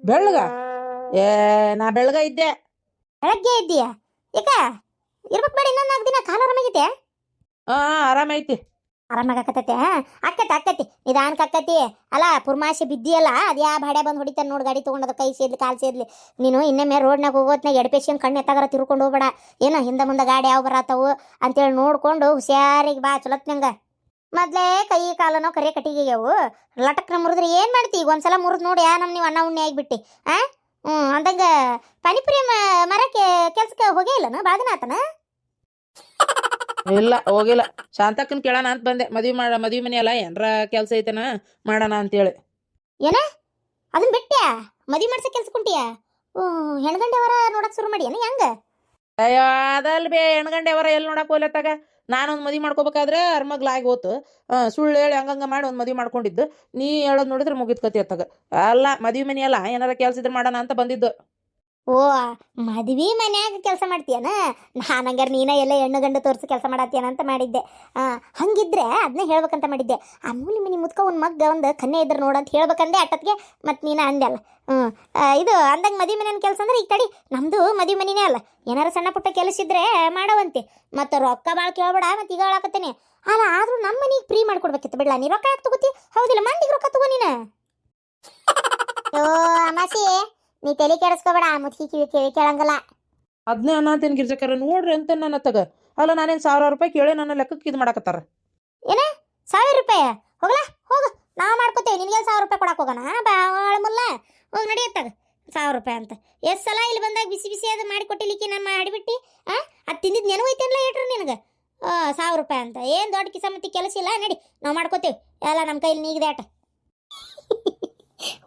ಬೆಳ್ಳಗ ಏ ನಾ ಬೆಳ್ಳಗ ಇದ್ದೆ. ಬೆಳಗ್ಗೆ ಇದ್ದೀಯಾ? ಯಾಕ ಇರ್ಬೇಕು ಬೇಡ, ಇನ್ನೊಂದು 4 ದಿನ ಕಾಲ ಆರಾಮಾಗೈತೆ? ಆರಾಮೈತಿ. ಆರಾಮಾಗಕತ್ತೈತೆ? ಅಕ್ಕತಿ ನಿಧಾನಕ್ಕೆ ಅಕ್ಕತಿ. ಅಲ್ಲ ಪುರ್ಮಾಶೆ ಬಿದ್ದಿಯಲ್ಲ, ಅದು ಯಾ ಭಾಡೆ ಬಂದು ಹೊಡಿತಾನೆ ನೋಡಿ, ಗಾಡಿ ತೊಗೊಂಡದ ಕೈ ಸೇದ್ಲಿ ಕಾಲು ಸೇದ್ಲಿ. ನೀನು ಇನ್ನೊಮ್ಮೆ ರೋಡ್ನಾಗ ಹೋಗೋತ್ನಾಗ ಎಡಪೇಶನ್ ಕಣ್ಣು ಎತ್ತಾಗಾರ ತಿರ್ಕೊಂಡು ಹೋಗ್ಬೇಡ. ಏನೋ ಹಿಂದೆ ಮುಂದೆ ಗಾಡಿ ಯಾವ ಬರತ್ತವು ಅಂತೇಳಿ ನೋಡ್ಕೊಂಡು ಹುಷಾರಿಗೆ ಬಾ ಚಲತ್ನಂಗ. ಮೊದ್ಲೇ ಕೈ ಕಾಲನೋ ಕರೆ ಕಟ್ಟಿಗೆವು ಲಟಕ್ನ ಮುರಿದ್ರೆ ಏನು ಮಾಡ್ತಿ? ಈಗ ಒಂದ್ಸಲ ಮುರಿದು ನೋಡಿ ನೀವು ಅಣ್ಣ ಉಣ್ಣೆ ಆಗಿಬಿಟ್ಟು ಅಂದಂಗ ಪಾನಿಪುರಿ ಮರಕ್ಕೆ ಕೆಲ್ಸಕ್ಕೆ ಹೋಗೇ ಇಲ್ಲನ ಬಾದನ ಆತನ? ಇಲ್ಲ ಹೋಗಿಲ್ಲ. ಶಾಂತಕ್ಕನ್ ಕೇಳೋಣ ಅಂತ ಬಂದೆ. ಮದ್ವಿ ಮನೆ ಅಲ್ಲ, ಏನ್ರ ಕೆಲ್ಸ ಐತೆನ ಮಾಡೋಣ ಅಂತೇಳಿ. ಏನ ಅದನ್ನ ಬಿಟ್ಟ್ಯಾ? ಮದ್ವಿ ಮಾಡ್ಸೋ ಕೆಲ್ಸ ಕುಂಟಿಯಾ? ಹೆಣ್ಗಂಡೆವರ ನೋಡಕ್ ಶುರು ಮಾಡಿ ಏನ ಹೆಂಗ? ಅಯ್ಯೋ ಅದಲ್ ಬೇ, ಹೆಣ್ಗಂಡೆ ಅವರ ಎಲ್ಲಿ ನೋಡಕ್ ಹೋಗ್ಲತ್ತಾಗ. ನಾನೊಂದು ಮದ್ವಿ ಮಾಡ್ಕೋಬೇಕಾದ್ರೆ ಅರ್ಮಗ್ಲಾಗಿ ಹೋತು. ಸುಳ್ಳು ಹೇಳಿ ಹಂಗಂಗ ಮಾಡಿ ಒಂದು ಮದ್ವಿ ಮಾಡ್ಕೊಂಡಿದ್ದು. ನೀ ಹೇಳೋದು ನೋಡಿದ್ರೆ ಮುಗಿದ್ ಕತಿ ಅತ್ತಾಗ. ಅಲ್ಲ ಮದ್ವಿ ಮನೆ ಅಲ್ಲ, ಏನಾರ ಕೆಲ್ಸ ಇದ್ರೆ ಮಾಡೋಣ ಅಂತ ಬಂದಿದ್ದು. ಓ ಮದ್ವಿ ಮನ್ಯಾಗ ಕೆಲಸ ಮಾಡ್ತೀಯನ? ನಾನು ಹಂಗಾರೆ ನೀನ ಎಲ್ಲ ಹೆಣ್ಣು ಗಂಡು ತೋರಿಸಿ ಕೆಲಸ ಮಾಡತ್ತೀಯನ ಅಂತ ಮಾಡಿದ್ದೆ. ಹಂಗಿದ್ರೆ ಅದನ್ನೇ ಹೇಳ್ಬೇಕಂತ ಮಾಡಿದ್ದೆ. ಆ ಮೂಲಿ ಮನಿ ಮುದ್ಕ ಒಂದು ಮಗ್ಗ ಒಂದು ಕನ್ನೆ ಇದ್ರೆ ನೋಡಂತ ಹೇಳ್ಬೇಕಂದೆ ಅಟ್ಟತ್ಗೆ. ಮತ್ತು ನೀನು ಅಂದೆ ಅಲ್ಲ. ಇದು ಅಂದಂಗೆ ಮದ್ವಿ ಮನೇನ ಕೆಲಸ ಅಂದ್ರೆ ಈಗ ತಡಿ, ನಮ್ಮದು ಮದ್ವಿ ಮನಿನೇ ಅಲ್ಲ. ಏನಾರು ಸಣ್ಣ ಪುಟ್ಟ ಕೆಲಸ ಇದ್ರೆ ಮಾಡವಂತೆ. ಮತ್ತು ರೊಕ್ಕ ಭಾಳ ಕೇಳ್ಬೇಡ. ಮತ್ತು ಈಗ ಹೇಳಾಕತ್ತೇನೆ ಅಲ್ಲ, ಆದರೂ ನಮ್ಮ ಮನೆಗೆ ಫ್ರೀ ಮಾಡ್ಕೊಡ್ಬೇಕಿತ್ತು ಬಿಡ್ಲ. ನೀ ರೊಕ್ಕ ಯಾಕೆ ತಗೋತಿ? ಹೌದಿಲ್ಲ, ಮಂದಿಗೆ ರೊಕ್ಕ ತಗೋ ನೀನು. ಓ ಅಮಾಸಿ, ನೀ ತಲೆ ಕೆಡಿಸ್ಕೋಬೇಡ. ಮುದುಕಿ ಕಿವಿ ಕೇಳಂಗಲ್ಲ. ಅದನ್ನೇ ಅನ್ನತೇನು ಗಿರ್ಜಕ್ಕರ ನೋಡ್ರಿ ಅಂತ ನನ್ನ ತಗ. ಅಲ್ಲ ನಾನೇನು 1000 ರೂಪಾಯಿ ಕೇಳಿ ನನ್ನ ಲೆಕ್ಕಕ್ಕೆ ಇದು ಮಾಡಕತ್ತಾರ. ಏನ 1000 ರೂಪಾಯಿ? ಹೋಗಲ್ಲ ಹೋಗು, ನಾವು ಮಾಡ್ಕೋತೇವೆ. ನಿನಗೆ 1000 ರೂಪಾಯಿ ಕೊಡಕ್ಕೆ ಹೋಗೋಣ? ಬಾಳ ಮುಲ್ಲ ಹೋಗಿ ನಡೆಯತ್ತಾಗ 1000 ರೂಪಾಯಿ ಅಂತ. ಎಷ್ಟು ಸಲ ಇಲ್ಲಿ ಬಂದಾಗ ಬಿಸಿ ಬಿಸಿ ಅದು ಮಾಡಿಕೊಟ್ಟಿಲಿಕ್ಕೆ ನಾನು ಮಾಡಿಬಿಟ್ಟು ಅದು ತಿಂದಿದ್ದು ನೆನವು ಐತೇನಲ್ಲ ಹೇಳ್ರಿ ನಿನಗೆ. 1000 ರೂಪಾಯಿ ಅಂತ ಏನು ದೊಡ್ಡ ಕಿಸಮತ್ತಿ ಕೆಲಸ ಇಲ್ಲ. ನಡಿ ನಾವು ಮಾಡ್ಕೋತೇವೆ ಎಲ್ಲ, ನಮ್ಮ ಕೈಲಿ ನೀಗಿದೆ ಆಟ.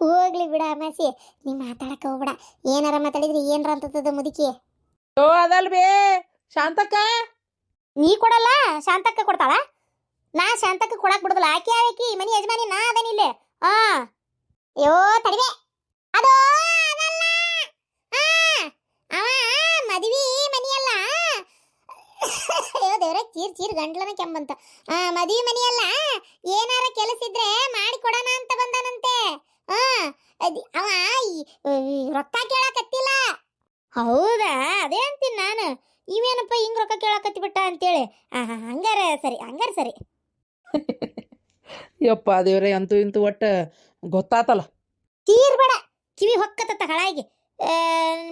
ಹೋಗ್ಲಿ ಬಿಡ ಅಮಾಸಿ, ನೀ ಮಾತಾಡಕ್ಕೆ ಹೋಗ್ಬೇಡ. ಏನಾರ ಮಾತಾಡಿದ್ರೆ ಏನಾರ ಅಂತದ ಮುದುಕಿ. ಓ ಅದಲ್ ಬೇ, ಶಾಂತಕ್ಕ. ನೀ ಕೊಡಲ್ಲ, ಶಾಂತಕ್ಕ ಕೊಡ್ತಾಳ? ನಾ ಶಾಂತಕ್ಕ ಕೊಡಕ್ ಬಿಡುದಿಲ್ಲ. ಆಕೆ ಆಕಿ ಮನಿ ಯಜಮಾನಿ, ನಾ ಅದೇನಿಲ್ಲ. ಅಯ್ಯೋ ತಡಿವೆ, ಅದು ಅದಲ್ಲ. ಅವ ಮದ್ವಿ ಮನಿಯಲ್ಲ. ಅಯ್ಯೋ ದೇವ್ರ, ಚೀರ್ ಗಂಟ್ಲನ ಕೆಮ್ಮಂತ. ಮದ್ವಿ ಮನಿಯಲ್ಲ, ಏನಾರ ಕೆಲಸ ಇದ್ರೆ ಮಾಡಿ ಕೊಡೋಣ ಅಂತ ಬಂದಾನಂತೆ. ಅವ ರೊಕ್ಕ ಕೇಳಕತ್ತಿಲ್ಲ. ಹೌದಾ? ಅದೇ ಅಂತೀನಿ ನಾನು, ಇವೇನಪ್ಪ ಹಿಂಗ್ ರೊಕ್ಕ ಕೇಳಕತ್ತಿ ಬಿಟ್ಟ ಅಂತೇಳಿ. ಹಂಗಾರ ಸರಿ. ಯಪ್ಪ ದೇವ್ರೆ, ಅಂತೂ ಇಂತೂ ಒಟ್ಟು ಗೊತ್ತಾತಲ್ಲ. ಚೀರ್ ಬೇಡ, ಕಿವಿ ಹೊಕ್ಕತ್ತ ಹಳಾಗಿ.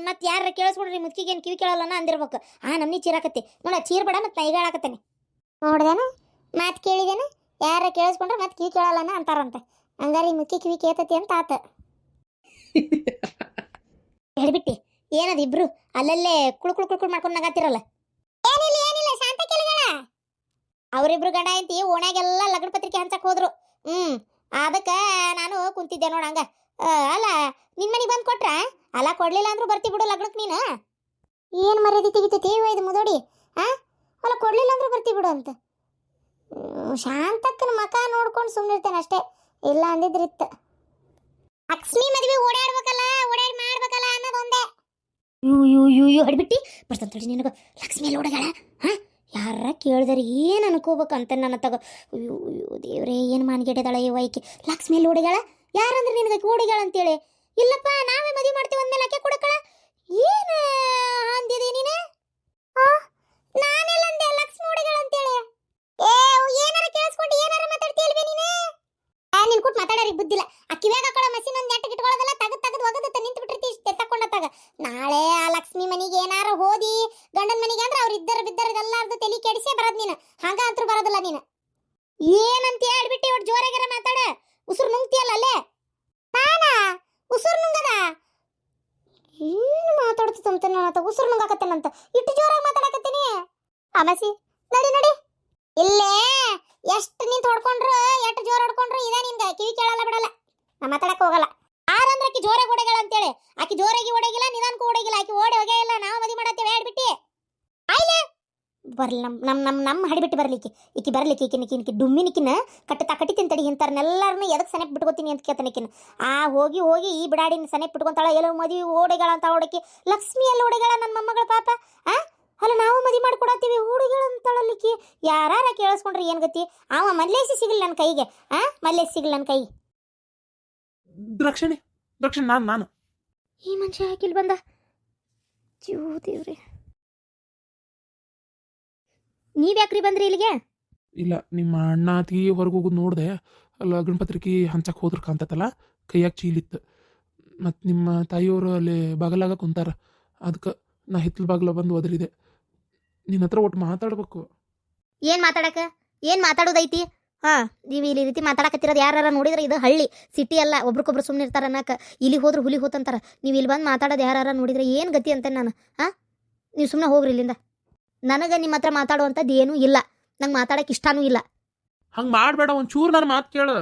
ಮತ್ತೆ ಯಾರ ಕೇಳಿಸ್ಬಿಡ್ರಿ, ಮುಚ್ಚಿಗೇನು ಕಿವಿ ಕೇಳಲ್ಲ ಅಂದಿರ್ಬೇಕು. ನಮ್ನಿ ಚೀರಾಕತ್ತಿ ನೋಡ. ಚೀರ್ ಬೇಡ, ಮತ್ತೆ ನಾ ಈಗ ಹೇಳಾಕತ್ತೇನೆ. ನೋಡ್ದೇನ ಮಾತು ಕೇಳಿದೇನ? ಯಾರ ಕೇಳಿಸ್ಕೊಂಡ್ರೆ ಮತ್ತೆ ಕಿವಿ ಕೇಳಲ್ಲನ ಅಂತಾರಂತ. ಹಂಗಾರೆ ಈ ಮುಕ್ಕಿ ಕಿವಿ ಕೇತತಿ ಅಂತ ಆತ. ಹೇಳ್ಬಿಟ್ಟಿ ಏನದು ಇಬ್ರು ಅಲ್ಲಲ್ಲೇ ಕುಳು ಮಾಡ್ಕೊಂಡು ನಗಾತಿರಲ್ಲ? ಏನಿಲ್ಲ ಶಾಂತ ಕೆಳಗಡ. ಅವರಿಬ್ರು ಗಂಡ ಐತಿ ಓಣ್ಯಾಗೆಲ್ಲ ಲಗ್ನ ಪತ್ರಿಕೆ ಹಂಚಕ್ ಹೋದ್ರು. ಅದಕ್ಕೆ ನಾನು ಕುಂತಿದ್ದೆ ನೋಡ ಹಂಗ. ಅಲ್ಲ ನಿನ್ ಮನೆಗೆ ಬಂದು ಕೊಟ್ರ? ಅಲ್ಲ ಕೊಡ್ಲಿಲ್ಲ ಅಂದ್ರೂ ಬರ್ತಿ ಬಿಡು ಲಗ್ನಕ್ಕೆ ನೀನು. ಏನು ಮರ್ಯಾದೆ ತೆಗಿತೈತಿ ಇದು ಮುದೋಡಿ? ಅಲ್ಲ ಕೊಡ್ಲಿಲ್ಲ ಅಂದ್ರೂ ಬರ್ತಿ ಬಿಡು ಅಂತ. ಶಾಂತಕ್ಕನ ಮಕ ನೋಡ್ಕೊಂಡು ಸುಮ್ಮನಿರ್ತೇನೆ ಅಷ್ಟೇ. ಇಲ್ಲ ಅಂದಿದ್ರಿತ್ತು. ಲಕ್ಷ್ಮಿ ಮದುವೆ ಓಡಾಡ್ಬೇಕಲ್ಲ, ಓಡಾಡಿ ಮಾಡ್ಬೇಕಲ್ಲ ಅನ್ನೋದೊಂದೇ. ಯು ಹಡ್ಬಿಟ್ಟಿ ಬರ್ತಂತಡಿ ನಿನಗೆ. ಲಕ್ಷ್ಮಿ ಎಲ್ಲಿ ಓಡಗಾಳ? ಯಾರ ಕೇಳಿದಾರೆ ಏನು ಅನ್ಕೋಬೇಕು ಅಂತ ನನ್ನ ತಗೋ. ಅಯ್ಯೋ ದೇವ್ರೇ, ಏನು ಮಾನ್ಗೆಟ್ಟಿದಾಳ ಈ ವೈಕಿ. ಲಕ್ಷ್ಮಿ ಎಲ್ಲಿ ಓಡಿಗಾಳ? ಯಾರಂದ್ರೆ ನಿನಗೆ ಓಡಿಗಾಳ ಅಂತೇಳಿ? ಇಲ್ಲಪ್ಪ, ನಾವೇ ಮದುವೆ ಮಾಡ್ತೀವಿ ಅಂದ್ಮೇಲೆ ಆಕೆ ಕೊಡಕಳ. ಏನು ಅಂದಿದೆ ನೀನು? ನಾನೆಲ್ಲಂದೆ ಲಕ್ಷ್ಮಿ ಓಡಿಗಾಳ ಅಂತೇಳಿ? ಏನಾರ ಕೇಳಿಸ್ಕೊಂಡು ಏನಾರ ಮಾತಾಡ್ತೀಯಲ್ವೇ ನೀನು? ನೀನು ಕೂತ್ ಮಾತಾಡೋರಿಗೆ ಬುದ್ಧಿಲ್ಲ. ಆ ಕಿವ್ಯಾಗ ಹಾಕೊಳ್ಳೋ ಮಸಿನ ಒಂದು ನೆಟ್ಟಗೆ ಇಟ್ಕೊಳ್ಳೋದಲ್ಲ, ತೆಗೆದು ಒಗದತ್ತ ನಿಂತು ಬಿಟ್ಟಿರ್ತಿ ಇಷ್ಟೇ ತಕೊಂಡತ್ತಾಗ. ನಾಳೆ ಆ ಲಕ್ಷ್ಮಿ ಮನೆಗೆ ಏನಾರ ಹೋದಿ ಗಂಡನ ಮನೆಗೆ ಅಂದ್ರೆ ಅವ್ರು ಬಿದ್ದರು ಎಲ್ಲಾರ್ದು ತಲೆ ಕೆಡಿಸೇ ಬರೋದು ನೀನು. ಹಂಗ ಅಂತೂ ಬರೋದಿಲ್ಲ ನೀನು. ಏನಂತ ಹೇಳ್ಬಿಟ್ಟು ಇವ್ರು ಜೋರಾಗಿರ ಮಾತಾಡ. ಉಸುರು ನುಂಗ್ತಿಯಲ್ಲ ಅಲ್ಲೇ. ನಾನಾ ಉಸುರು ನುಂಗದ? ಏನು ಮಾತಾಡ್ತಿತ್ತಂತ ನಾನು ಉಸುರು ನುಂಗಾಕತ್ತೇನಂತ ಇಟ್ಟು ಜೋರಾಗಿ ಮಾತಾಡಕತ್ತೀನಿ. ಅಮಸಿ ನಡಿ ಇಲ್ಲೇ ಎಷ್ಟು ನಿಂತು ಹೊಡ್ಕೊಂಡ್ರು, ಎಷ್ಟು ಜೋರು ಹೊಡ್ಕೊಂಡ್ರು ಇದ ನಿನ್ಗೆ ಕಿವಿ ಕೇಳಲ್ಲ ಬಿಡಲ್ಲ. ನಾ ಮಾತಾಡಕ್ಕೆ ಹೋಗಲ್ಲ. ಯಾರಂದ್ರೆ ಆಕಿ ಜೋರಾಗಿ ಓಡಗಳ ಅಂತೇಳಿ. ಆಕಿ ಜೋರಾಗಿ ಓಡಗಿಲ್ಲ, ನಿಧಾನಕ್ಕೂ ಓಡಗಿಲ್ಲ. ಆಕಿ ಓಡಿ ಹೋಗೇ ಇಲ್ಲ. ನಾವು ಮದುವೆ ಮಾಡತ್ತೇವೆ ಹೇಳ್ಬಿಟ್ಟಿ. ಆಯ್ಲೆ ಬರ್ಲಿ ನಮ್ಮ ಹಡಿಬಿಟ್ಟು ಬರ್ಲಿಕ್ಕೆ. ಈಕಿ ಬರ್ಲಿಕ್ಕೆ ಈಕಿ ಡುಮ್ಮಿನಿಕಿನ ಕಟ್ಟಿ ತಿಂತಡಿ ಇಂಥವ್ರನ್ನೆಲ್ಲರನ್ನೂ ಎದಕ್ಕೆ ಸನೆಪ್ ಬಿಟ್ಕೋತೀನಿ ಅಂತ ಕೇಳ್ತಾನಿಕಿನ. ಹೋಗಿ ಈ ಬಿಡಾಡಿನ ಸನೆಪ್ ಬಿಟ್ಕೊಂತಾಳ. ಎಲ್ಲೋ ಮದುವೆ ಓಡಿಗಳ ಅಂತ ಓಡಕ್ಕೆ. ಲಕ್ಷ್ಮಿ ಎಲ್ಲಿ ಓಡಿಗಳ ನನ್ನ ಮೊಮ್ಮಗಳ ಪಾಪ? ಅಲ್ಲ ನಾವು ಮದುವೆ ಮಾಡ್ಕೊಡತ್ತೀವಿ ಓಡಿಗಳ ಅಂತಾಳಲ್ಲಿಕ್ಕಿ. ಯಾರ ಕೇಳಿಸ್ಕೊಂಡ್ರೆ ಏನು ಗತಿ? ಅವ ಮಲ್ಲೇಸಿ ಸಿಗಲಿ ನನ್ನ ಕೈಗೆ. ಮಲ್ಲೇಸಿ ಸಿಗಲಿ ನನ್ನ ಕೈ. ರಕ್ಷಣೆ ನಾನು ಈ ಮನುಷ್ಯ ಯಾಕಿಲ್ ಬಂದ? ಜೀವ ದೇವ್ರಿ, ನೀವ್ಯಾಕ್ರಿ ಬಂದ್ರಿ ಇಲ್ಲಿಗೆ? ಇಲ್ಲ ನಿಮ್ಮ ಅಣ್ಣ ಅತ್ತಿಗೆ ಹೊರಗೆ ಹೋಗೋದು ನೋಡಿದೆ. ಅಲ್ಲ ಗಣಪತ್ರಿಕೆ ಹಂಚಕ್ಕೆ ಹೋದ್ರ ಕಾಂತತ್ತಲ್ಲ, ಕೈಯಾಗ ಚೀಲಿತ್ತು. ಮತ್ತು ನಿಮ್ಮ ತಾಯಿಯವರು ಅಲ್ಲಿ ಬಾಗಲಾಗ ಕುಂತಾರ. ಅದಕ್ಕೆ ನಾ ಹಿತ್ತಲ ಬಾಗಲ ಬಂದು ಒದರಿದೆ. ನಿನ್ನ ಹತ್ರ ಒಟ್ಟು ಮಾತಾಡ್ಬೇಕು. ಏನ್ ಮಾತಾಡೋದೈತಿ? ಹಾ, ನೀವು ಇಲ್ಲಿ ರೀತಿ ಮಾತಾಡಕತ್ತಿರೋದು ಯಾರ ನೋಡಿದ್ರೆ ಇದು ಹಳ್ಳಿ ಸಿಟಿ ಅಲ್ಲ. ಒಬ್ರಿಗೊಬ್ರು ಸುಮ್ಮನೆ ಇರ್ತಾರ ಅನ್ನಕ. ಇಲ್ಲಿ ಹೋದ್ರೆ ಹುಲಿ ಹೋತಂತಾರ. ನೀವು ಇಲ್ಲಿ ಬಂದು ಮಾತಾಡೋದು ಯಾರ ನೋಡಿದ್ರೆ ಏನು ಗತಿ ಅಂತ ನಾನು. ನೀವು ಸುಮ್ಮನೆ ಹೋಗ್ರಿ ಇಲ್ಲಿಂದ. ನನಗೆ ನಿಮ್ಮ ಹತ್ರ ಮಾತಾಡುವಂಥದ್ದು ಏನೂ ಇಲ್ಲ. ನಂಗೆ ಮಾತಾಡಕ್ಕೆ ಇಷ್ಟನೂ ಇಲ್ಲ. ಹಂಗೆ ಮಾಡಬೇಡ, ಒಂಚೂರು ನನ್ನ ಮಾತು ಕೇಳು.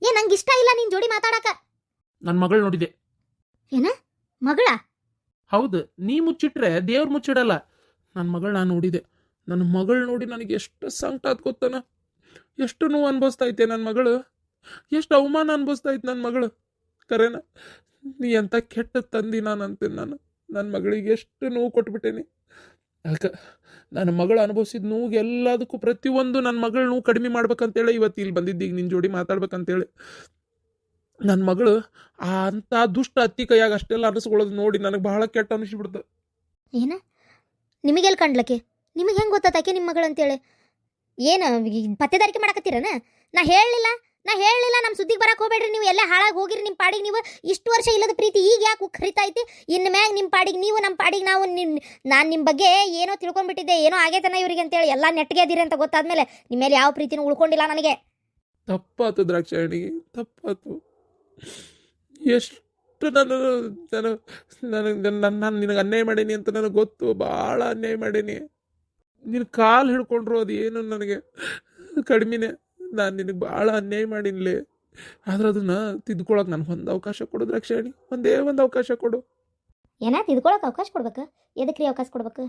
ನಂಗೆ ಇಷ್ಟ ಇಲ್ಲ ನಿನ್ ಜೋಡಿ ಮಾತಾಡಕ. ನನ್ನ ಮಗಳು ನೋಡಿದೆ. ಏನ ಮಗಳ? ಹೌದು, ನೀ ಮುಚ್ಚಿಟ್ರೆ ದೇವ್ರು ಮುಚ್ಚಿಡಲ್ಲ. ನನ್ನ ಮಗಳು ನಾನು ನೋಡಿದೆ. ನನ್ನ ಮಗಳು ನೋಡಿ ನನಗೆ ಎಷ್ಟು ಸಂಕಟ ಆತ್ ಗೊತ್ತನ. ಎಷ್ಟು ನೋವು ಅನ್ಭವಿಸ್ತಾ ಐತೆ ನನ್ನ ಮಗಳು. ಎಷ್ಟು ಅವಮಾನ ಅನ್ಭವಿಸ್ತಾ ಐತೆ ನನ್ನ ಮಗಳು. ಕರೆನ, ನೀ ಎಂಥ ಕೆಟ್ಟ ತಂದಿ ನಾನು ಅಂತೀನಿ. ನನ್ನ ಮಗಳಿಗೆ ಎಷ್ಟು ನೋವು ಕೊಟ್ಬಿಟ್ಟೇನಿ. ಅದಕ್ಕೆ ನನ್ನ ಮಗಳು ಅನುಭವಿಸಿದ ನೋವು ಎಲ್ಲದಕ್ಕೂ ಪ್ರತಿಯೊಂದು ನನ್ನ ಮಗಳು ನೋವು ಕಡಿಮೆ ಮಾಡ್ಬೇಕಂತೇಳಿ ಇವತ್ತು ಇಲ್ಲಿ ಬಂದಿದ್ದೀಗ ನಿನ್ನ ಜೋಡಿ ಮಾತಾಡ್ಬೇಕಂತೇಳಿ. ನನ್ನ ಮಗಳು ಅಂಥ ದುಷ್ಟ ಅತ್ತಿ ಕೈಯಾಗ ಅಷ್ಟೆಲ್ಲ ಅನಿಸ್ಕೊಳ್ಳೋದು ನೋಡಿ ನನಗೆ ಬಹಳ ಕೆಟ್ಟ ಅನಿಸ್ಬಿಡ್ತು. ಏನ ನಿಮಗೆಲ್ಲಿ ಕಂಡ್ಲಕ್ಕೆ? ನಿಮಗೆ ಹೆಂಗೆ ಗೊತ್ತಾಕೆ ನಿಮ್ಮ ಮಗಳು ಅಂತೇಳಿ? ಏನು ಪತ್ತೆದಾರಿಕೆ ಮಾಡಕತ್ತೀರನ? ನಾ ಹೇಳಲಿಲ್ಲ ನಮ್ಮ ಸುದ್ದಿಗೆ ಬರಕ್ಕೆ ಹೋಗ್ಬೇಡ್ರಿ. ನೀವು ಎಲ್ಲ ಹಾಳಾಗಿ ಹೋಗಿರಿ ನಿಮ್ಮ ಪಾಡಿಗೆ ನೀವು. ಇಷ್ಟು ವರ್ಷ ಇಲ್ಲದ ಪ್ರೀತಿ ಈಗ ಯಾಕೆ ಉಕ್ಕರಿತಾ ಐತಿ? ಇನ್ನು ಮ್ಯಾಗ ನಿಮ್ಮ ಪಾಡಿಗೆ ನೀವು, ನಮ್ಮ ಪಾಡಿಗೆ ನಾವು. ನಾನು ನಿಮ್ಮ ಬಗ್ಗೆ ಏನೋ ತಿಳ್ಕೊಂಡ್ಬಿಟ್ಟಿದ್ದೆ, ಏನೋ ಆಗೈತನ ಇವ್ರಿಗೆ ಅಂತೇಳಿ. ಎಲ್ಲ ನೆಟ್ಟಿಗೆ ಅದೀರಿ ಅಂತ ಗೊತ್ತಾದ್ಮೇಲೆ ನಿಮ್ಮ ಮೇಲೆ ಯಾವ ಪ್ರೀತಿನೂ ಉಳ್ಕೊಂಡಿಲ್ಲ ನನಗೆ. ತಪ್ಪಾತು ದ್ರಾಕ್ಷಾಯಣಿ, ತಪ್ಪಾತು. ಎಷ್ಟು ನಾನು ನಿನಗೆ ಅನ್ಯಾಯ ಮಾಡೀನಿ ಅಂತ ನನಗೆ ಗೊತ್ತು. ಭಾಳ ಅನ್ಯಾಯ ಮಾಡೀನಿ. ನಿನ್ನ ಕಾಲು ಹಿಡ್ಕೊಂಡ್ರು ಅದು ಏನು ನನಗೆ ಕಡಿಮೆನೆ. ನಾನು ನಿನಗೆ ಭಾಳ ಅನ್ಯಾಯ ಮಾಡೀನಿಲೆ. ಆದ್ರೆ ಅದನ್ನು ತಿದ್ಕೊಳಕ್ಕೆ ನನಗೆ ಒಂದು ಅವಕಾಶ ಕೊಡು ದ್ರಾಕ್ಷಾಯಣಿ, ಒಂದೇ ಒಂದು ಅವಕಾಶ ಕೊಡು. ಏನ ತಿದ್ಕೊಳಕ್ಕೆ ಅವಕಾಶ ಕೊಡ್ಬೇಕು? ಎದಕ್ಕೆ ರೀ ಅವಕಾಶ ಕೊಡ್ಬೇಕು?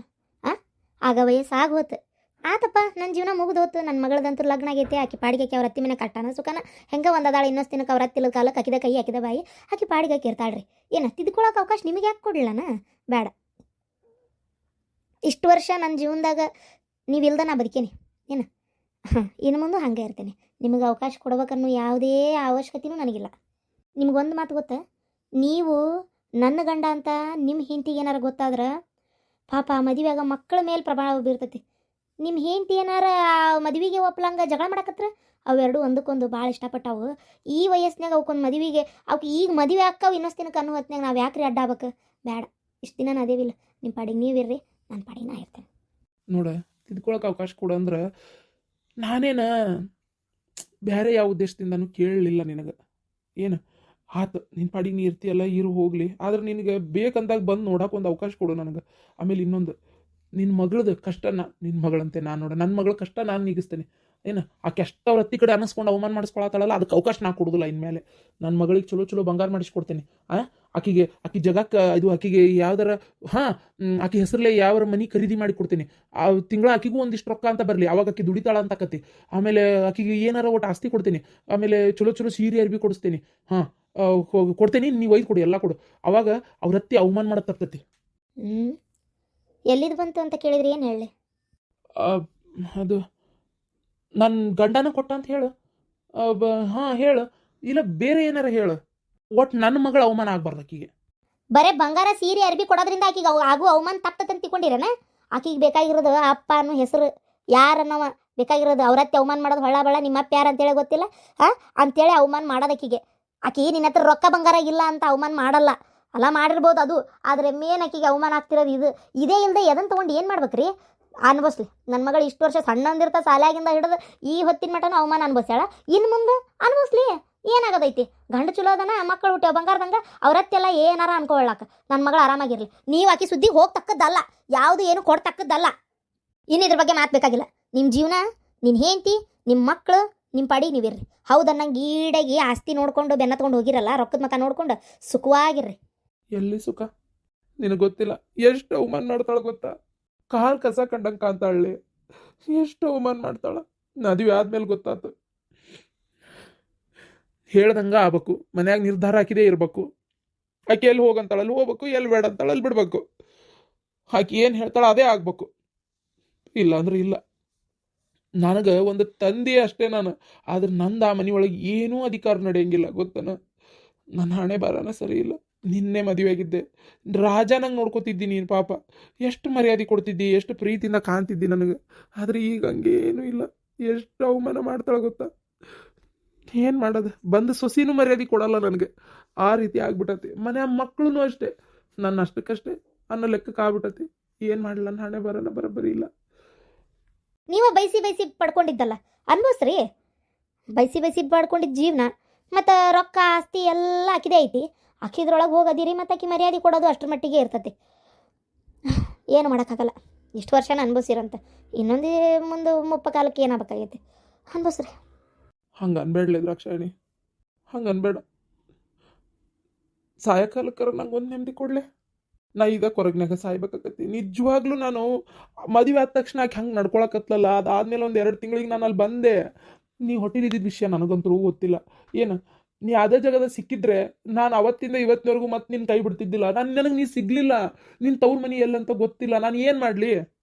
ಆಗ ವಯಸ್ಸಾಗಿ ಹೋತು. ಆತಪ್ಪ, ನನ್ನ ಜೀವನ ಮುಗಿದು ಹೋತು. ನನ್ನ ಮಗಳದಂತೂ ಲಗ್ನ ಆಗೈತೆ. ಆಕಿ ಪಾಡಿಗೆ ಅವ್ರ ಅತ್ತಿ ಮನೆ ಕಟ್ಟಾನ ಸುಖನ ಹೆಂಗೆ ಒಂದಾಳ. ಇನ್ನೊಂದು ದಿನಕ್ಕೆ ಅವ್ರ ಹತ್ತಿಲ್ಲ ಕಾಲಕ್ಕೆ ಹಾಕಿದ ಕೈ ಹಾಕಿದ ಬಾಯಿ ಆಕಿ ಪಾಡಿಗೆ ಇರ್ತಾಳ್ರಿ. ಏನು ತಿದ್ಕೊಳಕ್ಕೆ ಅವಕಾಶ ನಿಮಗೆ ಯಾಕೆ ಕೊಡಲಿಲ್ಲನ? ಬೇಡ. ಇಷ್ಟು ವರ್ಷ ನನ್ನ ಜೀವನದಾಗ ನೀವಿಲ್ದ ನಾ ಬದುಕೇನಿ. ಏನು ಇನ್ನು ಮುಂದೆ ಹಾಗೆ ಇರ್ತೇನೆ. ನಿಮಗೆ ಅವಕಾಶ ಕೊಡ್ಬೇಕನ್ನೋ ಯಾವುದೇ ಅವಶ್ಯಕತೆಯೂ ನನಗಿಲ್ಲ. ನಿಮ್ಗೊಂದು ಮಾತು ಗೊತ್ತಾ? ನೀವು ನನ್ನ ಗಂಡ ಅಂತ ನಿಮ್ಮ ಹೆಂಡತಿಗೆ ಏನಾರು ಗೊತ್ತಾದ್ರೆ ಪಾಪ ಮದುವೆಯಾಗ ಮಕ್ಕಳ ಮೇಲೆ ಪ್ರಭಾವ ಬೀರ್ತೈತಿ. ನಿಮ್ಮ ಹೆಂಡತಿ ಏನಾರ ಮದುವೆಗೆ ಒಪ್ಪಲಂಗೆ ಜಗಳ ಮಾಡಕತ್ರ ಅವೆರಡು ಒಂದಕ್ಕೊಂದು ಭಾಳ ಇಷ್ಟಪಟ್ಟವು. ಈ ವಯಸ್ಸಿನಾಗ ಅವಕ್ಕೊಂದು ಮದುವೆಗೆ ಅವಕ್ಕೆ ಈಗ ಮದುವೆ ಅಕ್ಕವು ಇನ್ನೊಂದು ದಿನಕ್ಕೆ ಅನ್ನೋ ಹೊತ್ತಿನಾಗ ನಾವು ಯಾಕ್ರಿ ಅಡ್ಡ ಆಗ್ಬೇಕು? ಬೇಡ. ಇಷ್ಟು ದಿನ ನಾ ಅದೇವಿಲ್ಲ. ನಿಮ್ಮ ಪಾಡಿಗೆ ನೀವಿರ್ರಿ, ನನ್ನ ಪಾಡಿಗೆ ನಾ ಇರ್ತೇನೆ. ನೋಡ, ತಿದ್ಕೊಳಕ್ಕೆ ಅವಕಾಶ ಕೊಡು ಅಂದ್ರೆ ನಾನೇನ ಬೇರೆ ಯಾವ ಉದ್ದೇಶದಿಂದನೂ ಕೇಳಲಿಲ್ಲ ನಿನಗೆ. ಏನು ಆತು, ನಿನ್ನ ಪಾಡಿಗೆ ನೀ ಇರ್ತೀಯಲ್ಲ, ಇರು ಹೋಗಲಿ. ಆದ್ರೆ ನಿನಗೆ ಬೇಕಂದಾಗ ಬಂದು ನೋಡಕ್ಕೆ ಒಂದು ಅವಕಾಶ ಕೊಡು ನನಗೆ. ಆಮೇಲೆ ಇನ್ನೊಂದು, ನಿನ್ನ ಮಗಳದ್ದು ಕಷ್ಟನ ನಿನ್ನ ಮಗಳಂತೆ ನಾನು ನೋಡ, ನನ್ನ ಮಗಳ ಕಷ್ಟ ನಾನು ನೀಗಿಸ್ತೇನೆ. ಏನು ಆಕೆ ಅಷ್ಟು ಅವ್ರ ಹತ್ತಿ ಕಡೆ ಅನ್ನಿಸ್ಕೊಂಡು ಅವಮಾನ ಮಾಡಿಸ್ಕೊಳತ್ತಾಳಲ್ಲ, ಅದಕ್ಕೆ ಅವಕಾಶ ನಾ ಕೊಡೋದಿಲ್ಲ ಇನ್ಮೇಲೆ. ನನ್ನ ಮಗಳಿಗೆ ಚಲೋ ಚಲೋ ಬಂಗಾರ ಮಾಡಿಸ್ಕೊಡ್ತೇನೆ. ಆಕಿಗೆ ಜಗಕ್ಕೆ ಇದು ಆಕಿಗೆ ಯಾವ್ದಾರ ಆಕಿ ಹೆಸರಲ್ಲೇ ಯಾವ ಮನೆ ಖರೀದಿ ಮಾಡಿ ಕೊಡ್ತೀನಿ. ಆ ತಿಂಗಳ ಆಕಿಗೂ ಒಂದಿಷ್ಟು ರೊಕ್ಕ ಅಂತ ಬರಲಿ, ಅವಾಗ ಆಕಿ ದುಡಿತಾಳ ಅಂತ ಆಕತಿ. ಆಮೇಲೆ ಆಕಿಗೆ ಏನಾರ ಒಟ್ಟು ಆಸ್ತಿ ಕೊಡ್ತೀನಿ. ಆಮೇಲೆ ಚಲೋ ಚಲೋ ಸೀರೆ ಅರ್ಬಿ ಕೊಡಿಸ್ತೀನಿ. ಕೊಡ್ತೇನೆ, ನೀವು ಒಯ್ದು ಕೊಡು, ಎಲ್ಲ ಕೊಡು. ಅವಾಗ ಅವ್ರ ಹತ್ತಿ ಅವಮಾನ ಮಾಡೋದು ತಪ್ಪತಿ. ಎಲ್ಲಿದು ಬಂತು ಅಂತ ಕೇಳಿದ್ರಿ, ಏನು ಹೇಳಿ? ಅದು ನನ್ನ ಗಂಡನ ಕೊಟ್ಟ ಅಂತ ಹೇಳು. ಹೇಳು, ಇಲ್ಲ ಬೇರೆ ಏನಾರ ಹೇಳು. ಒಟ್ಟು ನನ್ನ ಮಗಳ ಅವಮಾನ ಆಗ್ಬಾರ್ದು ಆಕಿಗೆ. ಬರೇ ಬಂಗಾರ ಸೀರೆ ಅರ್ಬಿ ಕೊಡೋದ್ರಿಂದ ಆಕಿಗೆ ಆಗು ಅವಮಾನ ತಪ್ಪತಂತ ತಿಳ್ಕೊಂಡಿರನ? ಆಕಿಗೆ ಬೇಕಾಗಿರೋದು ಅಪ್ಪ ಅನ್ನೋ ಹೆಸರು. ಯಾರನ್ನವ ಬೇಕಾಗಿರೋದು? ಅವ್ರತ್ತೆ ಅವಮಾನ ಮಾಡೋದು ಹೊಳ್ಳ ಬಳ್ಳ. ನಿಮ್ಮ ಅಪ್ಪ ಯಾರು ಅಂತೇಳಿ ಗೊತ್ತಿಲ್ಲ ಅಂತೇಳಿ ಅವಮಾನ ಮಾಡೋದು ಆಕಿಗೆ. ಆಕಿ ನಿನ್ನ ಹತ್ರ ರೊಕ್ಕ ಬಂಗಾರ ಇಲ್ಲ ಅಂತ ಅವಮಾನ ಮಾಡಲ್ಲ. ಅಲ್ಲ ಮಾಡಿರ್ಬೋದು ಅದು, ಆದರೆ ಮೇನ್ ಆಕಿಗೆ ಅವಮಾನ ಆಗ್ತಿರೋದು ಇದೇ ಇಲ್ಲದೆ ಎದನ್ನು ತೊಗೊಂಡು ಏನು ಮಾಡ್ಬೇಕ್ರಿ? ಅನ್ಭವಿಸ್ಲಿ. ನನ್ನ ಮಗಳು ಇಷ್ಟು ವರ್ಷ ಸಣ್ಣಂದಿರ್ತ ಶಾಲ್ಯಾಗಿಂದ ಹಿಡಿದು ಈ ಹೊತ್ತಿನ ಮಟನೂ ಅವಮಾನ ಅನ್ಭವಿಸ್ಯಾಳ. ಇನ್ನು ಮುಂದೆ ಅನ್ಭವಿಸ್ಲಿ, ಏನಾಗೋದೈತಿ? ಗಂಡು ಚಲೋ ಅದನ, ಮಕ್ಕಳು ಹುಟ್ಟ್ಯಾವ ಬಂಗಾರದಂಗೆ, ಅವ್ರತ್ತೆಲ್ಲ ಏನಾರ ಅನ್ಕೊಳ್ಳಾಕ. ನನ್ನ ಮಗಳು ಆರಾಮಾಗಿರಲಿ. ನೀವು ಆಕಿ ಸುದ್ದಿಗೆ ಹೋಗ್ತಕ್ಕದ್ದಲ್ಲ, ಯಾವುದು ಏನು ಕೊಡ್ತಕ್ಕದ್ದಲ್ಲ. ಇನ್ನು ಇದ್ರ ಬಗ್ಗೆ ಮಾತಬೇಕಾಗಿಲ್ಲ. ನಿಮ್ಮ ಜೀವನ, ನಿನ್ನ ಹೆಂಡತಿ, ನಿಮ್ಮ ಮಕ್ಕಳು, ನಿಮ್ಮ ಪಾಡಿಗೆ ನೀವಿರ್ರಿ. ಹೌದನ್ನಂಗೆ ಗೀಡಾಗಿ ಆಸ್ತಿ ನೋಡ್ಕೊಂಡು ಬೆನ್ನ ತೊಗೊಂಡು ಹೋಗಿರಲ್ಲ, ರೊಕ್ಕದ ಮಕ ನೋಡ್ಕೊಂಡು ಸುಖವಾಗಿರ್ರಿ. ಎಲ್ಲಿ ಸುಖ ನಿನಗೆ ಗೊತ್ತಿಲ್ಲ. ಎಷ್ಟು ಅವಮಾನ ಮಾಡ್ತಾಳೆ ಗೊತ್ತಾ? ಕಾಲು ಕಸ ಕಂಡಂಗೆ ಕಾಣ್ತಾಳೆ. ಎಷ್ಟು ಅವಮಾನ ಮಾಡ್ತಾಳೆ. ಮದುವೆ ಆದ್ಮೇಲೆ ಗೊತ್ತಾತು. ಹೇಳ್ದಂಗೆ ಆಗ್ಬೇಕು. ಮನ್ಯಾಗ ನಿರ್ಧಾರ ಹಾಕಿದೇ ಇರಬೇಕು. ಆಕೆ ಎಲ್ಲಿ ಹೋಗಂತಾಳೆ ಅಲ್ಲಿ ಹೋಗ್ಬೇಕು, ಎಲ್ಲಿ ಬೇಡ ಅಂತಾಳೆ ಅಲ್ಲಿ ಬಿಡ್ಬೇಕು. ಆಕೆ ಏನು ಹೇಳ್ತಾಳೆ ಅದೇ ಆಗ್ಬೇಕು. ಇಲ್ಲ ಅಂದ್ರೆ ಇಲ್ಲ. ನನಗೆ ಒಂದು ತಂದೆ ಅಷ್ಟೇ ನಾನು. ಆದ್ರೆ ನಂದು ಆ ಮನೆ ಒಳಗೆ ಏನೂ ಅಧಿಕಾರ ನಡೆಯಂಗಿಲ್ಲ ಗೊತ್ತನ. ನನ್ನ ಹಣೆ ಬಾರನ ಸರಿ ಇಲ್ಲ. ನಿನ್ನೆ ಮದುವೆ ಆಗಿದ್ದೆ. ರಾಜ ನಂಗೆ ನೋಡ್ಕೊತಿದ್ದಿ ನೀನು ಪಾಪ. ಎಷ್ಟು ಮರ್ಯಾದೆ ಕೊಡ್ತಿದ್ದಿ, ಎಷ್ಟು ಪ್ರೀತಿಯಿಂದ ಕಾಣ್ತಿದ್ದಿ ನನಗೆ. ಆದರೆ ಈಗ ಹಂಗೇನೂ ಇಲ್ಲ. ಎಷ್ಟು ಅವಮಾನ ಮಾಡ್ತಾಳೆ ಗೊತ್ತಾ. ಏನು ಮಾಡೋದು, ಬಂದು ಸೊಸಿನೂ ಮರ್ಯಾದೆ ಕೊಡಲ್ಲ ನನಗೆ. ಆ ರೀತಿ ಆಗ್ಬಿಟ್ಟತಿ. ಮನೆ ಮಕ್ಕಳು ಅಷ್ಟೇ, ನನ್ನ ಅಷ್ಟಕ್ಕಷ್ಟೇ ಅನ್ನೋ ಲೆಕ್ಕಕ್ಕೆ ಆಗ್ಬಿಟ್ಟತಿ. ಏನು ಮಾಡಲ್ಲ, ನನ್ನ ಹಣೆ ಬರೋಬ್ಬರಿ ಇಲ್ಲ. ನೀವು ಬೈಸಿ ಪಡ್ಕೊಂಡಿದ್ದಲ್ಲ ಅನ್ಭವಿಸ್ರಿ. ಬೈಸಿ ಪಡ್ಕೊಂಡಿದ್ದ ಜೀವನ ಮತ್ತು ರೊಕ್ಕ ಆಸ್ತಿ ಎಲ್ಲ ಆಕಿದೆ ಐತಿ. ಆಕಿದ್ರೊಳಗೆ ಹೋಗೋದಿರಿ ಮತ್ತು ಆಕಿ ಮರ್ಯಾದೆ ಕೊಡೋದು ಅಷ್ಟರ ಮಟ್ಟಿಗೆ ಇರ್ತತಿ. ಏನು ಮಾಡೋಕ್ಕಾಗಲ್ಲ. ಇಷ್ಟು ವರ್ಷನ ಅನ್ಭವಿಸಿರಂತ, ಇನ್ನೊಂದು ಮುಂದೆ ಮುಪ್ಪ ಕಾಲಕ್ಕೆ ಏನಾಗಬೇಕಾಗೈತಿ, ಅನ್ಭವಿಸ್ರಿ. ಹಂಗೆ ಅನ್ಬೇಡ್ಲೆ ದ್ರಾಕ್ಷಾಯಣಿ, ಹಂಗೆ ಅನ್ಬೇಡ. ಸಾಯಕಾಲಕ್ಕರ ನಂಗೆ ಒಂದು ನೆಮ್ಮದಿ ಕೊಡ್ಲೆ. ನಾ ಈಗ ಕೊರಗ್ನಾಗ ಸಾಯ್ಬೇಕಾಗತ್ತಿ. ನಿಜವಾಗ್ಲೂ ನಾನು ಮದುವೆ ಆದ ತಕ್ಷಣ ಆಕೆ ಹಂಗೆ ನಡ್ಕೊಳಕತ್ಲಲ್ಲ, ಅದಾದ್ಮೇಲೆ ಒಂದು 2 ತಿಂಗಳಿಗೆ ನಾನು ಅಲ್ಲಿ ಬಂದೆ. ನೀ ಹೊಟ್ಟಿಲಿದ್ದ ವಿಷಯ ನನಗಂತೂ ಗೊತ್ತಿಲ್ಲ. ಏನು ನೀ ಅದೇ ಜಾಗದ ಸಿಕ್ಕಿದ್ರೆ ನಾನು ಅವತ್ತಿಂದ ಇವತ್ತಿನವರೆಗೂ ಮತ್ತೆ ನಿನ್ನ ಕೈ ಬಿಡ್ತಿದ್ದಿಲ್ಲ. ನನಗೆ ನೀ ಸಿಗ್ಲಿಲ್ಲ. ನಿನ್ನ ತವ್ರ ಮನೆ ಎಲ್ಲಂತ ಗೊತ್ತಿಲ್ಲ. ನಾನು ಏನು ಮಾಡಲಿ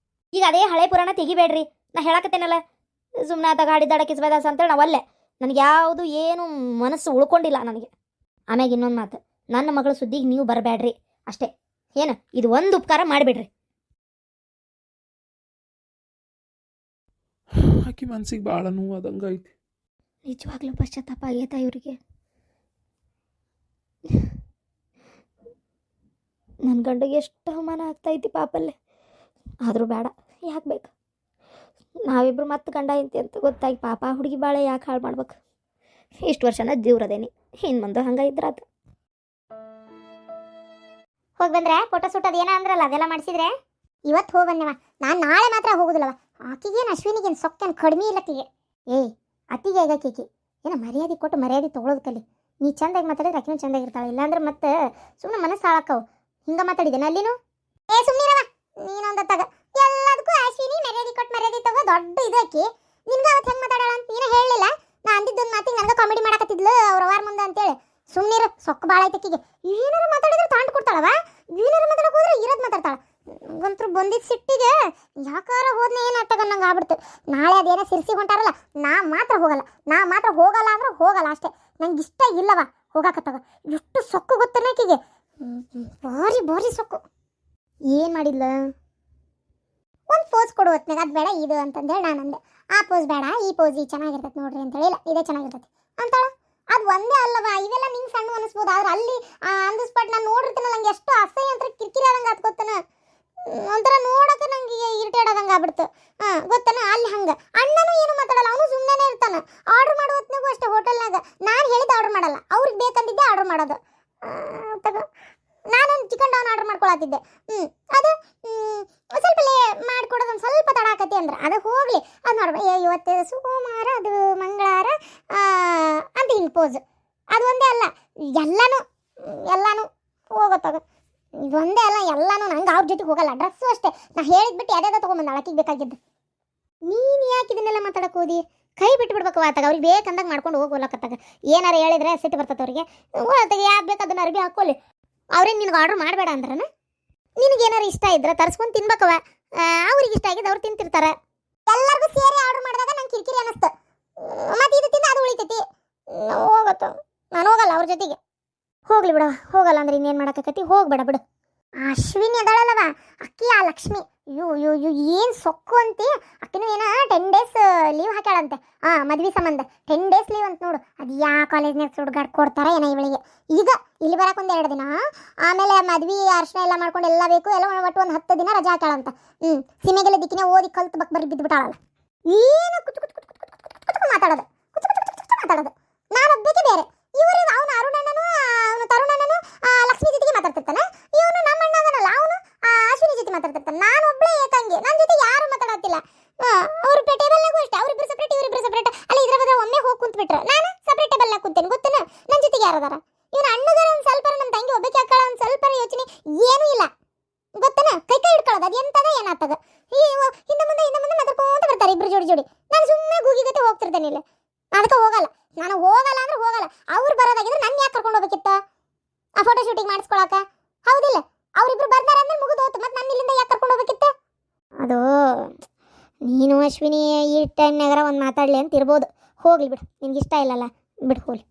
ಈಗ? ಅದೇ ಹಳೆ ಪುರಾಣ ತೆಗಿಬೇಡ್ರಿ. ನಾ ಹೇಳಕತ್ತೇನಲ್ಲ, ಸುಮ್ಮನೆ ಆತ ಗಾಡಿ ದಾಡ ಕಿಸ್ಬದಾಸ ಅಂತೇಳಿ ನಾವಲ್ಲೇ. ನನಗೆ ಯಾವುದು ಏನು ಮನಸ್ಸು ಉಳ್ಕೊಂಡಿಲ್ಲ ನನಗೆ. ಆಮ್ಯಾಗ ಇನ್ನೊಂದು ಮಾತು, ನನ್ನ ಮಗಳ ಸುದ್ದಿಗೆ ನೀವು ಬರಬೇಡ್ರಿ ಅಷ್ಟೇ. ಏನು ಇದು ಒಂದು ಉಪಕಾರ ಮಾಡಿಬಿಡ್ರಿ. ಆಕಿ ಮನ್ಸಿಗೆ ಭಾಳ ನೋವು ಆದಂಗೆ ಐತಿ. ನಿಜವಾಗ್ಲೂ ಪಶ್ಚಾತ್ತಾಪ ಆಗೈತಾ ಇವರಿಗೆ? ನನ್ನ ಗಂಡಿಗೆ ಎಷ್ಟು ಅವಮಾನ ಆಗ್ತೈತಿ ಪಾಪಲ್ಲೇ. ಆದರೂ ಬೇಡ, ಯಾಕೆ ಬೇಕು? ನಾವಿಬ್ರು ಮತ್ತೆ ಗಂಡ ಐತಿ ಅಂತ ಗೊತ್ತಾಗಿ ಪಾಪ ಹುಡುಗಿ ಬಾಳೆ ಯಾಕೆ ಹಾಳು ಮಾಡ್ಬೇಕು? ಇಷ್ಟು ವರ್ಷನ ದೇವ್ರದೇನಿ, ಇನ್ನು ಮುಂದೆ ಹಂಗೆ ಇದ್ರಾತ. ಹೋಗಿ ಬಂದ್ರೆ ಫೋಟೋ ಶೂಟ್ ಅದೇನ ಅಂದ್ರಲ್ಲ, ಅದೆಲ್ಲ ಮಾಡಿಸಿದ್ರೆ ಇವತ್ತು ಹೋಗಿ ಬಂದೆವ. ನಾನು ನಾಳೆ ಮಾತ್ರ ಹೋಗುದಿಲ್ಲವ. ಆಕಿಗೇನು ಅಶ್ವಿನಿಗೇನು ಸೊಕ್ಕೇನು ಕಡಿಮೆ ಇಲ್ಲ ಆಕಿಗೆ. ಏಯ್ ಅತ್ತಿಗೆ ಈಗ ಕೇಕಿ ಏನೋ ಮರ್ಯಾದೆ ಕೊಟ್ಟು ಮರ್ಯಾದೆ ತೊಗೊಳೋದು ಕಲಿ. ನೀ ಚಂದಾಗಿ ಮಾತಾಡಿದ್ರೆ ಆಕಿನೂ ಚಂದಾಗಿರ್ತಾಳೆ. ಇಲ್ಲಾಂದ್ರೆ ಮತ್ತೆ ಸುಮ್ಮನೆ ಮನಸ್ಸು ಹಾಳಾಕವು. ಹಿಂಗೆ ಮಾತಾಡಿದ್ದೇನೆ ಅಲ್ಲಿನೂ. ಏ ಸುಮ್ಮನಿರವ ನೀನೊಂದತ್ತಾಗ ಎಲ್ಲದಕ್ಕೂ ಅಶ್ವಿನಿ ಮರ್ಯಾದೆ ಕೊಟ್ಟು ಮರ್ಯಾದೆ ತಗೋ ದೊಡ್ಡ ಇದಾಕಿ. ನಿನ್ಗೆ ಅವತ್ತು ಹೆಂಗೆ ಮಾತಾಡೋಣ ಅಂತ ನೀನೇ ಹೇಳಲಿಲ್ಲ. ನಾ ಅಂದಿದ್ದೊಂದು ಮಾತಿಗೆ ನನಗೆ ಕಾಮಿಡಿ ಮಾಡಕತ್ತಿದ್ಲು ಅವ್ರ ವಾರ ಮುಂದೆ ಅಂತೇಳಿ. ಸುಮ್ಮನಿರು, ಸೊಕ್ಕ ಭಾಳ ಐತಕ್ಕಿಗೆ. ಏನಾರ ಮಾತಾಡಿದ್ರೆ ತಾಂಡು ಕೊಡ್ತಾಳವ. ಏನಾರ ಮಾತಾಡಕ್ಕೆ ಹೋದ್ರೆ ಇರೋದು ಮಾತಾಡ್ತಾಳೆ. ಒಂಥರ ಬಂದಿದ್ದ ಸಿಟ್ಟಿಗೆ ಯಾಕಾರ ಹೋದ್ನೆ ಏನು ಅಟ್ಟಾಗ ನಂಗೆ ಆಗ್ಬಿಡ್ತು. ನಾಳೆ ಅದೇನೋ ಸಿರ್ಸಿ ಹೊಂಟಾರಲ್ಲ, ನಾ ಮಾತ್ರ ಹೋಗಲ್ಲ ಅಂದ್ರೆ ಹೋಗಲ್ಲ ಅಷ್ಟೇ. ನಂಗೆ ಇಷ್ಟ ಇಲ್ಲವ ಹೋಗಾಕತ್ತಾಗ. ಎಷ್ಟು ಸೊಕ್ಕು ಗೊತ್ತೇನೆ ಆಕಿಗೆ, ಭಾರಿ ಸೊಕ್ಕು. ಏನು ಮಾಡಿದ್ಲ? ಒಂದು ಪೋಸ್ ಕೊಡು ಹೊತ್ನಾಗ, ಅದು ಬೇಡ ಇದು ಅಂತಂದೇಳಿ ನಾನು ಅಂದೆ. ಆ ಪೋಸ್ ಬೇಡ, ಈ ಪೋಸ್ ಈ ಚೆನ್ನಾಗಿರ್ತೈತೆ ನೋಡ್ರಿ ಅಂತ ಹೇಳಿಲ್ಲ, ಇದೇ ಚೆನ್ನಾಗಿರ್ತೈತಿ ಅಂತಾಳ. ಅದು ಒಂದೇ ಅಲ್ಲವಾ, ಇವೆಲ್ಲ ನಿಂಗೆ ಸಣ್ಣ ಅನಿಸ್ಬೋದು. ಆದ್ರೆ ಅಲ್ಲಿ ಆನ್ ದ ಸ್ಪಾಟ್ ನಾನು ನೋಡಿರ್ತೀನಲ್ಲ, ನಂಗೆ ಎಷ್ಟು ಅಸಹ್ಯ ಅಂತ ಕಿರಿಕಿರಿ ಆದಂಗೆ ಅದು ಗೊತ್ತನ. ಒಂಥರ ನೋಡೋಕೆ ನಂಗೆ ಇರಿಟೇಟ್ ಆದಂಗೆ ಆಗ್ಬಿಡ್ತು. ಗೊತ್ತನ. ಅಲ್ಲಿ ಹಂಗೆ ಅಣ್ಣನೂ ಏನು ಮಾತಾಡಲ್ಲ, ಅವನು ಸುಮ್ಮನೆ ಇರ್ತಾನೆ. ಆರ್ಡರ್ ಮಾಡೋ ಹೊತ್ನಾಗೂ ಅಷ್ಟೇ ಹೋಟೆಲ್ನಾಗ ನಾನು ಹೇಳಿದ್ದು ಆರ್ಡರ್ ಮಾಡಲ್ಲ, ಅವ್ರಿಗೆ ಬೇಕಂದಿದ್ದೆ ಆರ್ಡರ್ ಮಾಡೋದು. ನಾನೊಂದು ಚಿಕನ್ ಡೌನ್ ಆರ್ಡರ್ ಮಾಡ್ಕೊಳತ್ತಿದ್ದೆ. ಅದು ಸ್ವಲ್ಪ ಮಾಡಿಕೊಡೋದು ಒಂದು ಸ್ವಲ್ಪ ತಡ ಆಕತಿ ಅಂದ್ರೆ ಅದು ಹೋಗಲಿ, ಅದು ನೋಡ್ಬೇಕು ಇವತ್ತು ಸೋಮವಾರ ಅದು ಮಂಗಳವಾರ ಅಂತ ಹಿಂಗೆ ಪೋಸ್. ಅದು ಒಂದೇ ಅಲ್ಲ, ಎಲ್ಲನೂ ಹೋಗೋತ್ತಾಗ. ಇದೊಂದೇ ಅಲ್ಲ, ಎಲ್ಲನೂ ನಂಗೆ ಅವ್ರ ಜೊತೆಗೆ ಹೋಗಲ್ಲ. ಡ್ರೆಸ್ಸು ಅಷ್ಟೇ, ನಾ ಹೇಳಿದ್ಬಿಟ್ಟು ಯಾವ್ದಾದ್ರು ತೊಗೊಂಬಂದ ಅಳಕಿಗೆ ಬೇಕಾಗಿದ್ದು. ನೀನು ಯಾಕೆ ಇದನ್ನೆಲ್ಲ ಮಾತಾಡಕ್ಕೆ ಹೋದಿ? ಕೈ ಬಿಟ್ಬಿಡ್ಬೇಕು ಆತಾಗ. ಅವ್ರಿಗೆ ಬೇಕಂದಾಗ ಮಾಡ್ಕೊಂಡು ಹೋಗೋಲಕತ್ತಾಗ. ಏನಾರ ಹೇಳಿದ್ರೆ ಸಿಟ್ಟು ಬರ್ತದೆ ಅವ್ರಿಗೆ. ಹೋಗ್ತಾಗ ಯಾಕೆ ಬೇಕು ಅದನ್ನ ಅರ್ಬಿ ಹಾಕ್ಕೊಳ್ಳಿ. ಅವ್ರೇನು ನಿನಗೆ ಆರ್ಡ್ರ್ ಮಾಡಬೇಡ ಅಂದ್ರನ? ನಿನಗೇನಾರು ಇಷ್ಟ ಇದ್ರೆ ತರಿಸ್ಕೊಂಡು ತಿನ್ಬೇಕವ. ಅವ್ರಿಗೆ ಇಷ್ಟ ಆಗಿದ್ದು ಅವ್ರು ತಿಂತಿರ್ತಾರೆ. ಎಲ್ಲರಿಗೂ ಸೇರಿ ಆರ್ಡ್ರ್ ಮಾಡಿದಾಗ ನಂಗೆ ಕಿರಿಕಿರಿ ಅನ್ನಿಸ್ತು. ಮತ್ತೆ ಇದು ತಿಂದ ಅದು ಉಳಿತೈತಿ. ಹೋಗತ್ತ, ನಾನು ಹೋಗಲ್ಲ ಅವ್ರ ಜೊತೆಗೆ. ಹೋಗ್ಲಿ ಬಿಡವ, ಹೋಗಲ್ಲ ಅಂದ್ರೆ ಇನ್ನೇನು ಮಾಡೋಕ್ಕತಿ, ಹೋಗ್ಬೇಡ ಬಿಡು. ಅಶ್ವಿನಿ ಅದಳಲ್ಲವ ಅಕ್ಕಿ, ಆ ಲಕ್ಷ್ಮಿ, ಯು ಏನು ಸೊಕ್ಕು ಅಂತಿ. ಅಕ್ಕಿನೂ ಏನೋ 10 ಡೇಸ್ ಲೀವ್ ಹಾಕ್ಯಾಳಂತೆ. ಮದ್ವೆ ಸಂಬಂಧ 10 ಡೇಸ್ ಲೀವ್ ಅಂತ ನೋಡು. ಅದು ಯಾವ ಕಾಲೇಜ್ನಾಗ ಸುಡ್ಗಾಡ್ ಕೊಡ್ತಾರ ಏನೋ ಇವಳಿಗೆ. ಈಗ ಇಲ್ಲಿ ಬರಕ್ಕೆ 2 ದಿನ, ಆಮೇಲೆ ಮದ್ವೆ ಅರ್ಶನ ಎಲ್ಲ ಮಾಡ್ಕೊಂಡು ಎಲ್ಲ ಬೇಕು, ಎಲ್ಲ ಒಟ್ಟು ಒಂದು 10 ದಿನ ರಜಾ ಹಾಕ್ಯಾಳಂತ. ಸೀಮೆಗೆಲ್ಲ ದಿಕ್ಕಿನ ಓದಿ ಕಲ್ತು ಬರಿ ಬಿದ್ದುಬಿಟ್ಟಾಳಲ್ಲ. ಏನು ಕುಚ್ಚು ಮಾತಾಡೋದು, ಮಾತಾಡೋದು. ನಾನೊಬ್ಬಕ್ಕೆ ಬೇರೆ, ಇವ್ರಿಗೆ ಅವನು ಅರುಣಣ್ಣನು ಅವನು ತರುಣಣ್ಣನು ಲಕ್ಷ್ಮಿ ಜೊತೆಗೆ ಮಾತಾಡ್ತಿರ್ತಾನೆ. ಇವನು ನಮ್ಮ ಅಣ್ಣ ಅದನಲ್ಲ, ಅವನು ಅಶ್ವಿನಿ ಜೊತೆ ಮಾತಾಡ್ತಿರ್ತಾನೆ. ನಾನು ಒಬ್ಬಳೇ ಏಕಂಗೆ, ನನ್ನ ಜೊತೆ ಯಾರು ಮಾತಾಡತ್ತಿಲ್ಲ. ಅವ್ರ ಟೇಬಲ್ನಾಗೂ ಅಷ್ಟೇ, ಅವ್ರಿಬ್ರು ಸಪ್ರೇಟ್ ಇವರಿಬ್ರು ಸಪ್ರೇಟ್. ಅಲ್ಲಿ ಇದ್ರ ಬದ್ರ ಒಮ್ಮೆ ಹೋಗಿ ಕುಂತ್ಬಿಟ್ರೆ ನಾನು ಸಪ್ರೇಟ್ ಟೇಬಲ್ನಾಗ ಕುಂತೇನೆ. ಗೊತ್ತೇನ ನನ್ನ ಜೊತೆಗೆ ಯಾರದಾರ? ಇವನು ಅಣ್ಣದಾರ ಒಂದು ಸ್ವಲ್ಪ, ನಮ್ಮ ತಂಗಿ ಒಬ್ಬಕ್ಕೆ ಹಾಕಳ ಒಂದು ಸ್ವಲ್ಪ ಯೋಚನೆ ಏನೂ ಇಲ್ಲ. ಗೊತ್ತೇನ? ಕೈ ಹಿಡ್ಕೊಳ್ಳೋದು ಅದು ಎಂತದ ಏನಾಗ್ತದ. ಹಿಂದೆ ಮುಂದೆ ಮಾತಾಡ್ಕೊಂತ ಬರ್ತಾರೆ ಇಬ್ರು ಜೋಡಿ. ನಾನು ಸುಮ್ಮನೆ ಗೂಗಿಗತ್ತೆ ಹೋಗ್ತಿರ್ತೇನೆ ಇಲ್ಲ. ಅದಕ್ಕೆ ಹೋಗಲ್ಲ, ನಾನು ಹೋಗಲ್ಲ ಅಂದ್ರೆ ಹೋಗಲ್ಲ. ಅವ್ರು ಬರೋದಾಗಿದ್ರೆ ನನ್ನ ಯಾಕೆ ಕರ್ಕೊಂಡು ಹೋಗ್ಬೇಕಿತ್ತ ಆ ಫೋಟೋ ಶೂಟಿಂಗ್ ಮಾಡಿಸ್ಕೊಳಕ? ಹೌದಿಲ್ಲ? ಅವರಿಬ್ರು ಬರ್ದಾರ ಅಂದ್ರೆ ಮುಗಿದು ಹೋಯ್ತು. ಮತ್ತೆ ನನ್ನ ಇಲ್ಲಿಂದ ಯಾಕೆ ಕರ್ಕೊಂಡು ಹೋಗ್ಬೇಕಿತ್ತ? ಅದು ನೀನು ಅಶ್ವಿನಿ ಈ ಟೈಮ್ನಾಗಾರ ಒಂದು ಮಾತಾಡಲಿ ಅಂತ ಇರ್ಬೋದು. ಹೋಗ್ಲಿ ಬಿಡು, ನಿಮ್ಗೆ ಇಷ್ಟ ಇಲ್ಲಲ್ಲ, ಬಿಡು ಹೋಗ್ಲಿ.